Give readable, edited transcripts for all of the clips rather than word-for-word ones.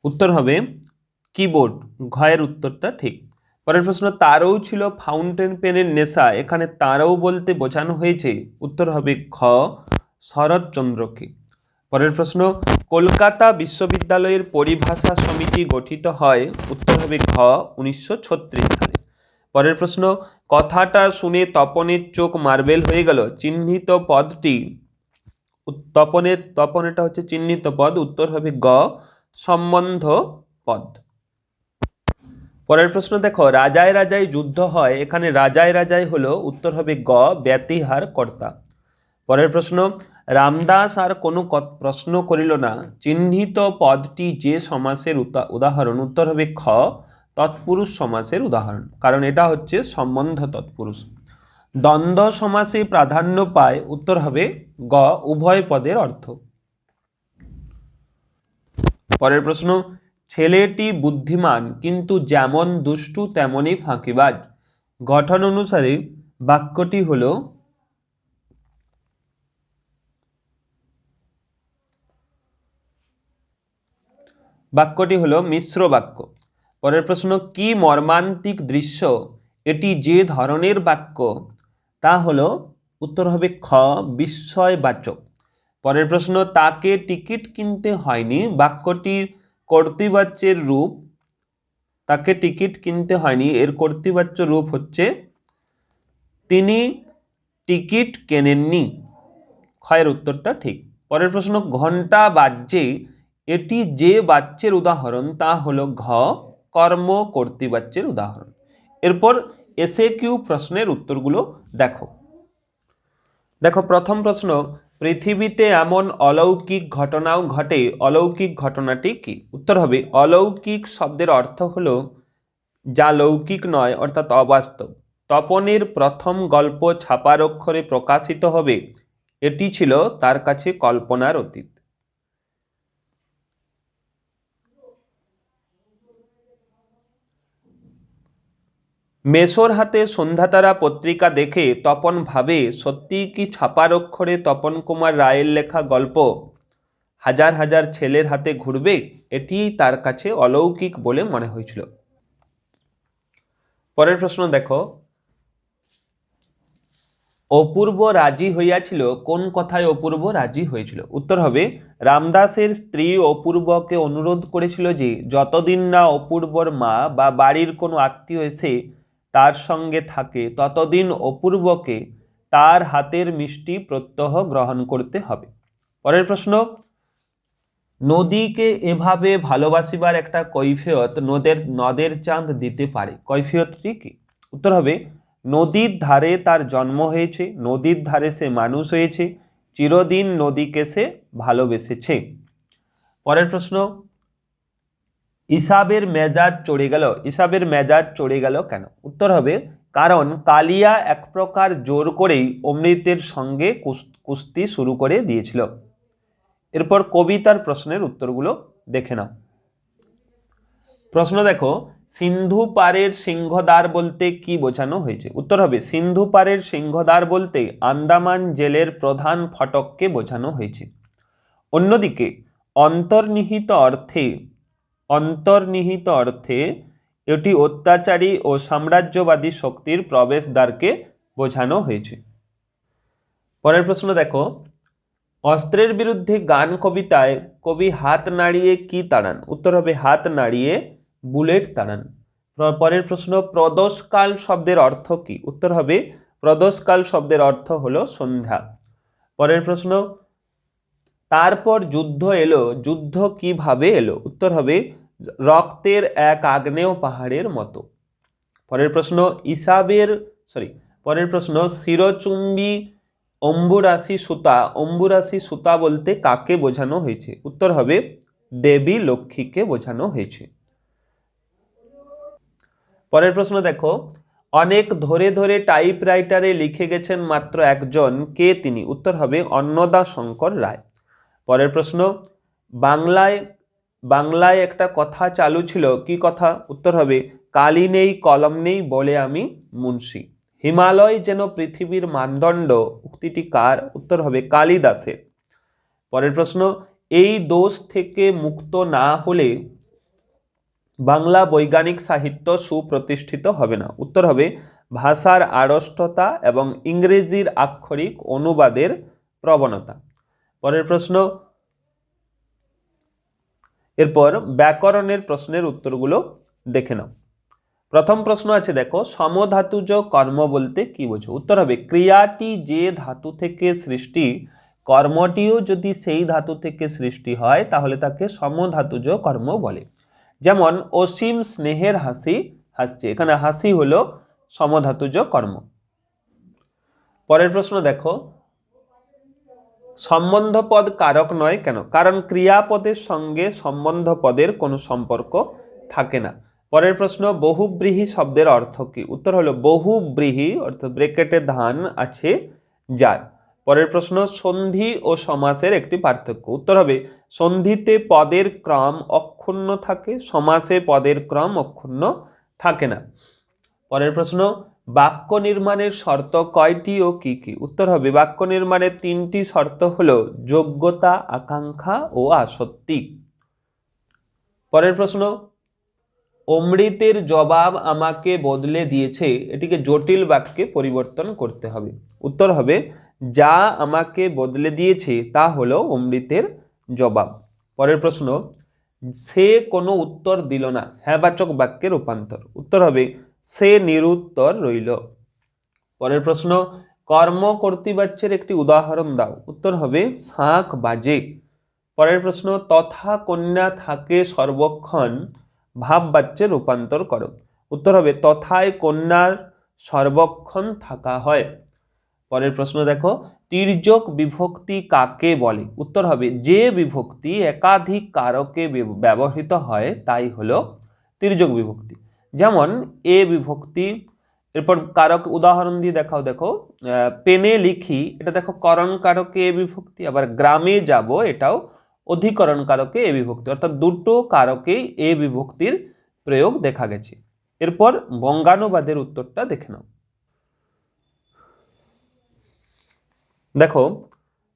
উত্তর হবে কিবোর্ড, ঘয়ের উত্তরটা ঠিক। পরের প্রশ্ন, তারও ছিল ফাউন্টেন পেনের নেশা, এখানে তারও বলতে বোঝানো হয়েছে, উত্তর হবে খ শরৎচন্দ্রকে। পরের প্রশ্ন, কলকাতা বিশ্ববিদ্যালয়ের পরিভাষা সমিতি গঠিত হয়, উত্তর হবে ঘ 1936 সালে। পরের প্রশ্ন, কথাটা শুনে তপনের চোখ মার্বেল হয়ে গেল, চিহ্নিত পদটি, তপন এটা হচ্ছে চিহ্নিত পদ, উত্তর হবে গ সম্বন্ধ পদ। পরের প্রশ্ন দেখো, রাজায় রাজায় যুদ্ধ হয়, এখানে রাজায় রাজায় হলো, উত্তর হবে গ ব্যতিহার কর্তা। পরের প্রশ্ন, রামদাস আর কোনো প্রশ্ন করিল না, চিহ্নিত পদটি যে সমাসের উদাহরণ, উত্তর হবে খ তৎপুরুষ সমাসের উদাহরণ, কারণ এটা হচ্ছে সম্বন্ধ তৎপুরুষ। দ্বন্দ্ব সমাসে প্রাধান্য পায়, উত্তর হবে গ উভয় পদের অর্থ। পরের প্রশ্ন, ছেলেটি বুদ্ধিমান কিন্তু যেমন দুষ্টু তেমনই ফাঁকিবাজ, গঠন অনুসারে বাক্যটি হলো মিশ্র বাক্য। পরের প্রশ্ন, কি মর্মান্তিক দৃশ্য, এটি যে ধরনের বাক্য, তা হলো, উত্তর হবে খ বিস্ময়বাচক। পরের প্রশ্ন, তাকে টিকিট কিনতে হয়নি, বাক্যটির কর্তৃবাচ্যের রূপ, তাকে টিকিট কিনতে হয়নি এর কর্তৃবাচ্য রূপ হচ্ছে তিনি টিকিট কেনেননি, ক্ষয়ের উত্তরটা ঠিক। পরের প্রশ্ন, ঘন্টা বাজছে, এটি যে বাচ্যের উদাহরণ, তা হলো ঘ কর্ম কর্তৃবাচ্যের উদাহরণ। এরপর এসএকিউ প্রশ্নের উত্তরগুলো দেখো। প্রথম প্রশ্ন, পৃথিবীতে এমন অলৌকিক ঘটনাও ঘটে, অলৌকিক ঘটনাটি কি, উত্তর হবে অলৌকিক শব্দের অর্থ হলো যা লৌকিক নয়, অর্থাৎ অবাস্তব। তপনের প্রথম গল্প ছাপার অক্ষরে প্রকাশিত হবে, এটি ছিল তার কাছে কল্পনার অতীত। মেসোর হাতে সন্ধ্যাতারা পত্রিকা দেখে তপন ভাবে, সত্যি কি ছাপার অক্ষরে তপন কুমার রায়ের লেখা গল্প হাজার হাজার ছেলের হাতে ঘুরবে, এটি তার কাছে অলৌকিক বলে মনে হয়েছিল। পরের প্রশ্ন দেখো, অপূর্ব রাজি হইয়াছিল, কোন কথায় অপূর্ব রাজি হয়েছিল, উত্তর হবে রামদাসের স্ত্রী অপূর্বকে অনুরোধ করেছিল যে যতদিন না অপূর্বর মা বা বাড়ির কোনো আত্মীয় এসে তার সঙ্গে থাকে ততদিন অপূর্বকে তার হাতের মিষ্টি প্রত্যহ গ্রহণ করতে হবে। পরের প্রশ্ন, নদীকে এভাবে ভালোবাসিবার একটা কৈফিয়ত নদের চাঁদ দিতে পারে, কৈফিয়তটি কি, উত্তর হবে নদীর ধারে তার জন্ম হয়েছে, নদীর ধারে সে মানুষ হয়েছে, চিরদিন নদীকে সে ভালোবেসেছে। পরের প্রশ্ন, ইসাবের মেজাজ চড়ে গেল, ইসাবের মেজাজ চড়ে গেল কেন, উত্তর হবে কারণ কালিয়া এক প্রকার জোর করেই অমৃতের সঙ্গে কুস্তি শুরু করে দিয়েছিল। এরপর কবিতার প্রশ্নের উত্তরগুলো দেখে নাও। প্রশ্ন দেখো, সিন্ধু পারের সিংহদ্বার বলতে কি বোঝানো হয়েছে, উত্তর হবে সিন্ধু পারের সিংহদ্বার বলতে আন্দামান জেলের প্রধান ফটককে বোঝানো হয়েছে। অন্যদিকে অন্তর্নিহিত অর্থে এটি অত্যাচারী ও সাম্রাজ্যবাদী শক্তির প্রবেশদ্বারকে বোঝানো হয়েছে। পরের প্রশ্ন দেখো, অস্ত্রের বিরুদ্ধে গান কবিতায় কবি হাত নাড়িয়ে কি তাড়ান, উত্তর হবে হাত নাড়িয়ে বুলেট তাড়ান। পরের প্রশ্ন, প্রদোষকাল শব্দের অর্থ কি, উত্তর হবে প্রদোষকাল শব্দের অর্থ হলো সন্ধ্যা। পরের প্রশ্ন, তারপর যুদ্ধ এলো, যুদ্ধ কিভাবে এলো, উত্তর হবে রক্তের এক আগ্নেয় পাহাড়ের মতো। পরের প্রশ্ন, শিরচুম্বী অম্বুরাশি সুতা বলতে কাকে বোঝানো হয়েছে, উত্তর হবে দেবী লক্ষ্মীকে বোঝানো হয়েছে। পরের প্রশ্ন দেখো, অনেক ধরে ধরে টাইপরাইটারে লিখে গেছেন মাত্র একজন, কে তিনি, উত্তর হবে অন্নদাশঙ্কর রায়। পরের প্রশ্ন, বাংলায় একটা কথা চালু ছিল, কি কথা, উত্তর হবে কালি নেই কলম নেই বলে আমি মুন্সি। হিমালয় যেন পৃথিবীর মানদণ্ড, উক্তিটি কার, উত্তর হবে কালিদাসের। পরের প্রশ্ন, এই দোষ থেকে মুক্ত না হলে বাংলা বৈজ্ঞানিক সাহিত্য সুপ্রতিষ্ঠিত হবে না। উত্তর হবে ভাষার আড়ষ্টতা এবং ইংরেজির আক্ষরিক অনুবাদের প্রবণতা। পরের প্রশ্ন, এরপর ব্যাকরণের প্রশ্নের উত্তরগুলো দেখে নাও। প্রথম প্রশ্ন আছে দেখো, সমধাতুজ কর্ম বলতে কি বোঝো? উত্তর হবে ক্রিয়াটি যে ধাতু থেকে সৃষ্টি, কর্মটিও যদি সেই ধাতু থেকে সৃষ্টি হয় তাহলে তাকে সমধাতুজ কর্ম বলে। যেমন অসীম স্নেহের হাসি হাসছে, এখানে হাসি হলো সমধাতুজ কর্ম। পরের প্রশ্ন দেখো, সম্বন্ধ পদ কারক নয় কেন? কারণ ক্রিয়াপদের সঙ্গে সম্বন্ধ পদের কোনো সম্পর্ক থাকে না। পরের প্রশ্ন, বহুব্রীহি শব্দের অর্থ কি? উত্তর হলো বহুব্রীহি অর্থাৎ ব্রেকেটে ধান আছে যার। পরের প্রশ্ন, সন্ধি ও সমাসের একটি পার্থক্য। উত্তর হবে সন্ধিতে পদের ক্রম অক্ষুণ্ণ থাকে, সমাসে পদের ক্রম অক্ষুণ্ণ থাকে না। পরের প্রশ্ন, বাক্য নির্মাণের শর্ত কয়টি ও কি কি? উত্তর হবে বাক্য নির্মাণের 3টি শর্ত হলো যোগ্যতা, আকাঙ্ক্ষা ও আসক্তি। পরের প্রশ্ন, অমৃতের জবাব আমাকে বদলে দিয়েছে, এটিকে জটিল বাক্যে পরিবর্তন করতে হবে। উত্তর হবে যা আমাকে বদলে দিয়েছে তা হলো অমৃতের জবাব। পরের প্রশ্ন, সে কোনো উত্তর দিল না, হ্যাঁবাচক বাক্যে রূপান্তর। উত্তর হবে সে নিরুত্তর রইল। পরের প্রশ্ন, কর্ম কর্তৃবাচ্যের একটি উদাহরণ দাও। উত্তর হবে শাঁখ বাজে। পরের প্রশ্ন, তথা কন্যা থাকে সর্বক্ষণ ভাববাচ্যে রূপান্তর করো। উত্তর হবে তথায় কন্যার সর্বক্ষণ থাকা হয়। পরের প্রশ্ন দেখো, তির্যক বিভক্তি কাকে বলে? উত্তর হবে যে বিভক্তি একাধিক কারকে ব্যবহৃত হয় তাই হলো তির্যক বিভক্তি। যেমন এ বিভক্তি। এরপর কারক উদাহরণ দিয়ে দেখাও। দেখো পেনে লিখি, এটা দেখো করণ কারকে এ বিভক্তি, আবার গ্রামে যাব এটাও অধিকরণ কারকে এ বিভক্তি, অর্থাৎ দুটো কারকেই এ বিভক্তির প্রয়োগ দেখা গেছে। এরপর বঙ্গানুবাদের উত্তরটা দেখে নাও। দেখো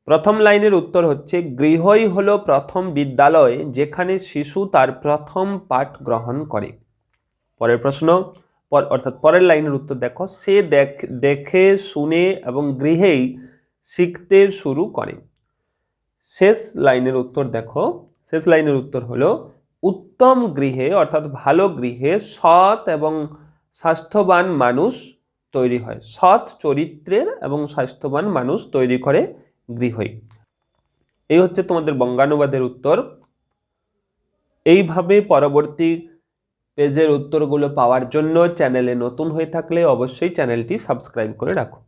প্রথম লাইনের উত্তর হচ্ছে গৃহই হলো প্রথম বিদ্যালয় যেখানে শিশু তার প্রথম পাঠ গ্রহণ করে। পরের প্রশ্ন অর্থাৎ পরের লাইনের উত্তর দেখো, সে দেখে শুনে এবং গৃহেই শিখতে শুরু করে। শেষ লাইনের উত্তর দেখো, শেষ লাইনের উত্তর হলো উত্তম গৃহে অর্থাৎ ভালো গৃহে সৎ এবং স্বাস্থ্যবান মানুষ তৈরি হয়। সৎ চরিত্রের এবং স্বাস্থ্যবান মানুষ তৈরি করে গৃহই। এই হচ্ছে তোমাদের বঙ্গানুবাদের উত্তর। এইভাবে পরবর্তী পেজের উত্তরগুলো পাওয়ার জন্য চ্যানেলে নতুন হয়ে থাকলে অবশ্যই চ্যানেলটি সাবস্ক্রাইব করে রাখো।